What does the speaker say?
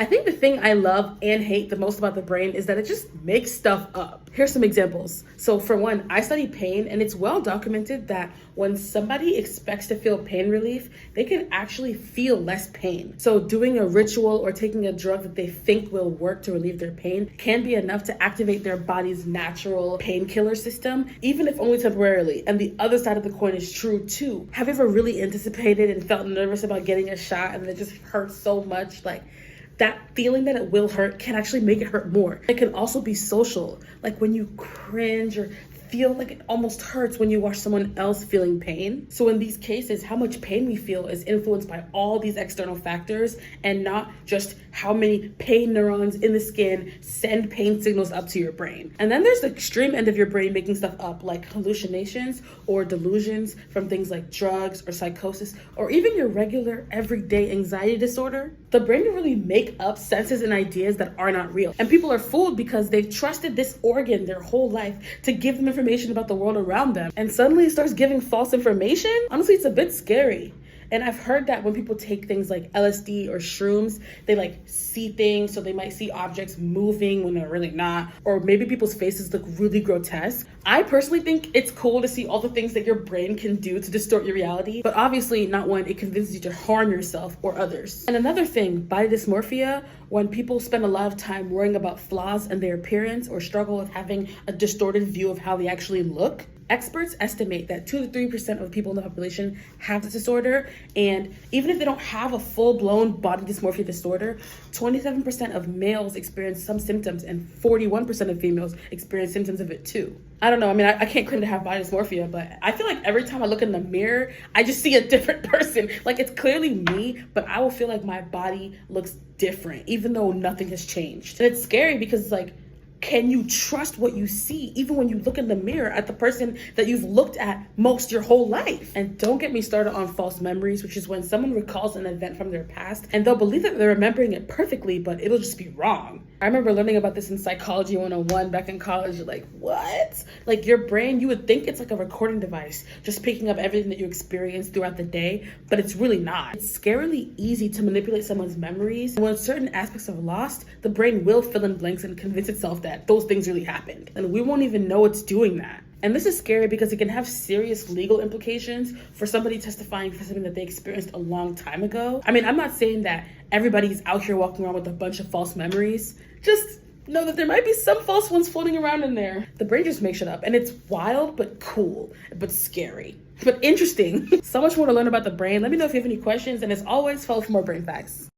I think the thing I love and hate the most about the brain is that it just makes stuff up. Here's some examples. So for one, I study pain, and it's well documented that when somebody expects to feel pain relief, they can actually feel less pain. So doing a ritual or taking a drug that they think will work to relieve their pain can be enough to activate their body's natural painkiller system, even if only temporarily. And the other side of the coin is true too. Have you ever really anticipated and felt nervous about getting a shot and it just hurts so much? Like, that feeling that it will hurt can actually make it hurt more. It can also be social, like when you cringe or feel like it almost hurts when you watch someone else feeling pain. So in these cases, how much pain we feel is influenced by all these external factors and not just how many pain neurons in the skin send pain signals up to your brain. And then there's the extreme end of your brain making stuff up, like hallucinations or delusions from things like drugs or psychosis, or even your regular everyday anxiety disorder. The brain can really make up senses and ideas that are not real. And people are fooled because they've trusted this organ their whole life to give them information about the world around them. And suddenly it starts giving false information. Honestly, it's a bit scary. And I've heard that when people take things like LSD or shrooms, they like see things, so they might see objects moving when they're really not, or maybe people's faces look really grotesque. I personally think it's cool to see all the things that your brain can do to distort your reality, but obviously not when it convinces you to harm yourself or others. And another thing, body dysmorphia, when people spend a lot of time worrying about flaws in their appearance or struggle with having a distorted view of how they actually look. Experts estimate that 2 to 3% of people in the population have this disorder, and even if they don't have a full-blown body dysmorphia disorder, 27% of males experience some symptoms and 41% of females experience symptoms of it too. I don't know, I mean, I can't claim to have body dysmorphia, but I feel like every time I look in the mirror, I just see a different person. Like, it's clearly me, but I will feel like my body looks different, even though nothing has changed. And it's scary because it's like, can you trust what you see even when you look in the mirror at the person that you've looked at most your whole life? And don't get me started on false memories, which is when someone recalls an event from their past and they'll believe that they're remembering it perfectly, but it'll just be wrong. I remember learning about this in Psychology 101 back in college. You're like, what? Like, your brain, you would think it's like a recording device, just picking up everything that you experience throughout the day, but it's really not. It's scarily easy to manipulate someone's memories. And when certain aspects are lost, the brain will fill in blanks and convince itself that those things really happened. And we won't even know it's doing that. And this is scary because it can have serious legal implications for somebody testifying for something that they experienced a long time ago. I mean, I'm not saying that everybody's out here walking around with a bunch of false memories. Just know that there might be some false ones floating around in there. The brain just makes shit up, and it's wild, but cool, but scary, but interesting. So much more to learn about the brain. Let me know if you have any questions, and as always, follow for more brain facts.